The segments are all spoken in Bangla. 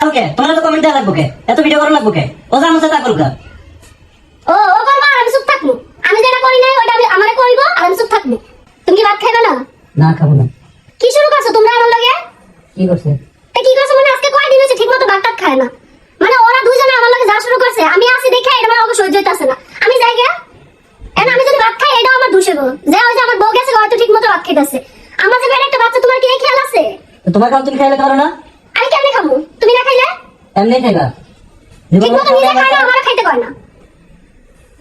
ওকে তোমার তো কমেন্ট দেওয়া লাগবে কে? এত ভিডিও করা লাগবে কে? ও যা মনে তা করুক। ও করবা আর আমি চুপ থাকবো। আমি যেটা করি নাই ওটা আমি আমারে করিব আর আমি চুপ থাকবো। তুমি কি ভাত খাইবে না? না খাবো না। কি শুরু করছো তোমরা আমার লগে? কি করছে? কি করছো মানে আজকে কয়দিন হইছে ঠিকমতো ভাত টাত খায় না। মানে ওরা দুইজনে আমার লগে যা শুরু করছে আমি আসি দেখে এটা আমার অবশ্য সহ্য হইতাছে না। আমি যাই গে। এন্ড আমি যদি ভাত খাই এটা আমার দোষ হইব। যে ওই যে আমার বউ গেছে হয়তো ঠিকমতো ভাত খাইতাছে। আমার যে একটা বাচ্চা তোমার কি এই খেয়াল আছে? তোমার কাম তুমি খাইলে পারো না? আমি কেমনে খাবো? তুমি না খাইলে? এমনি খাইবা। ঠিকমতো নিজে খাই না আমার খাইতে পারে না।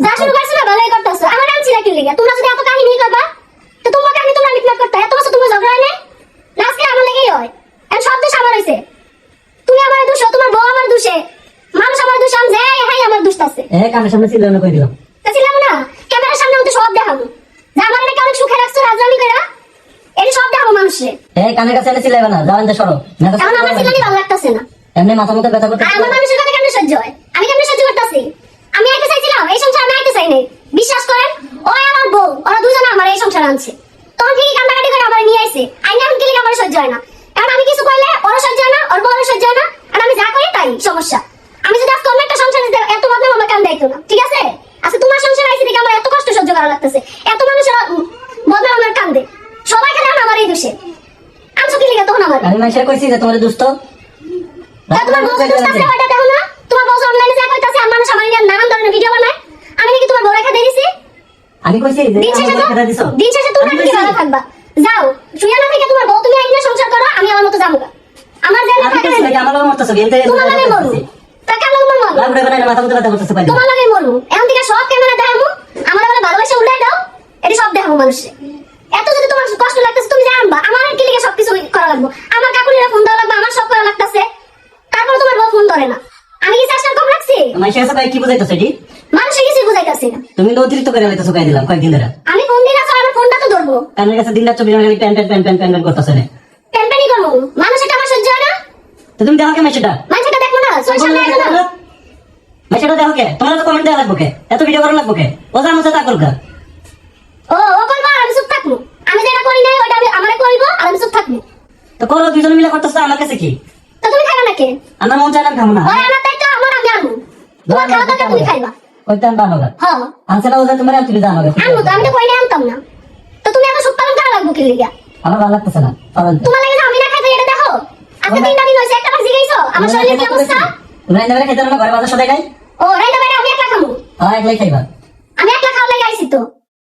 যা শুরু করছ না ভালোই করতেছো। আমার আনছি না কি লিগা? তোমরা যদি এত কাহিনী করবা তো তোমার কাহিনী তোমরা মিটমাট করতে এত বছর তোমার ঝগড়া হয় না? লাস্টে আমার লাগেই হয়। এন্ড সব দোষ আমার হইছে। তুমি আমার দোষ, তোমার বউ আমার দোষে। মানুষ আমার দোষ আম যায় হাই আমার দোষ আছে। কানের সামনে চিল্লানো কই দিলাম। তা ছিলাম না ক্যামেরার সামনে তো সব দেখাবো। যে আমার নাকি অনেক সুখে রাখছো রাজরানী কইরা। এই সব দেখাবো মানুষে। কানের কাছে এনে চিল্লাইবা না, যাও এনতে সরো। এখন আমার চিল্লানি ভালো লাগতেছে না। এমনি মাথা মতো ব্যথা করতে। আর আমার মানুষের কথা কেমনে সহ্য হয়? আমি কেমনে সহ্য করতেছি? আমি আইতে চাইছিলাম এই সংসার আমি আইতে চাই নাই। বিশ্বাস করেন ওই আমার বউ ওরা দুজনে আমার এই সংসার আনছে। তখন ঠিকই কান্দাকাটি করে আমার নিয়ে আইছে। আইনা এখন কি লিখে আমার সহ্য হয় না। এখন আমি কিছু কইলে ওরা সহ্য হয় না, ওর বউ সহ্য হয় না। আর আমি যা করি তাই সমস্যা। আমি যদি আজকে অন্য একটা সংসারে এত বদনাম আমার কান দায়িত্ব না, ঠিক আছে? আজকে তোমার সংসার আইছে দেখে আমার এত কষ্ট সহ্য করা লাগতেছে। এত মানুষ বদনাম আমার কান দেয়। সবাই খালি আমার এই দোষে। আনছো কি লিখে তখন আমার? আমি মানুষের কইছি যে তোমার দুষ্ট। তোমার বউ দোষ আছে ওটা দেখো না। তোমার বউ অনলাইনে যা কইতাছে আর মানুষ আমার নিয়ে নানান ধরনের ভিডিও বানায়। আমি নাকি তোমার বউ রেখা দিয়ে দিছি? আমি কইছি যে আমি কথা দিছো। দিন শেষে তোমরা কি ভালো থাকবা? যাও শুয়া না থেকে তোমার বউ তুমি আইনা সংসার করো, আমি আমার মতো যাবো। আমার জানা আমি থাকে কইছি আমার লোক মরতেছে বিয়েতে। তোমার লাগে বলু। তা কেন তোমার বলু? লাভ রে না মাথা মতো ব্যথা করতেছে পারি। তোমার লাগে বলু। এখন থেকে সব ক্যামেরা দেখাবো। আমার বলে ভালোবাসা উল্টাই দাও। এটি সব দেখাবো মানুষে। এত যদি তোমার কষ্ট লাগতেছে তুমি জানবা আমার কি লিগে সবকিছু করা লাগবে। আমার কাকুলিরা ফোন দেওয়া লাগবে, আমার সব করা লাগতেছে। তারপর তোমার বউ ফোন ধরে না। আমি কি চেষ্টা কম রাখছি? মাইশা আছে ভাই কি বুঝাইতেছে এটি? মানুষে কিছু বুঝাইতাছি না। তুমি তো অতিরিক্ত করে লাইতেছো কই দিলাম কয়েকদিন ধরে। আমি ফোন দিন আছে আমার ফোনটা তো ধরবো। কানের কাছে দিন রাত 24 ঘন্টা প্যান করতেছে না। প্যানপ্যানি করবো। মানুষ এটা আমার সহ্য হয় না। তো তুমি দেখো কে মাইশাটা? মানুষটা দেখবো না সোশ্যাল মিডিয়া না। মাইশাটা দেখো কে? তোমার তো কমেন্ট দেওয়া লাগবে কে? এত ভিডিও করা লাগবে কে? ও যা মনে তা করুক। ও করবা আর আমি চুপ থাকবো। আমি যেটা করি নাই ওটা আমি আমারে করিব আর আমি চুপ থাকবো। তো করো দুজন মিলে করতেছো, আমার কাছে কি? তো তুমি খাইবা নাকি? আমার মন চায় না খাবো না। ওই আমার দায়িত্ব আমার আমি আনবো। তোমার খাওয়া দরকার তুমি খাইবা। ওইটা বানো গা। হ্যাঁ আনসারটা ওটা তোমার তুমি জানো গা। আনবো তো, আমি তো কই নাই আনতাম না। তো তুমি এত সুখ পালন করা লাগবো কি লিগা? আমার ভালো লাগতেছে না। তোমার লাগে আমি না খাইতে এটা দেখো। আজকে 3 দিন হইছে একটা বার জিগাইছো আমার শরীরের কি অবস্থা? তুমি রাইন্দা বেলা খেতে না ঘরে বাজার সদাই খাই? ও রাইন্দা বাইরে আমি একলা খামু। একলাই খাইবা।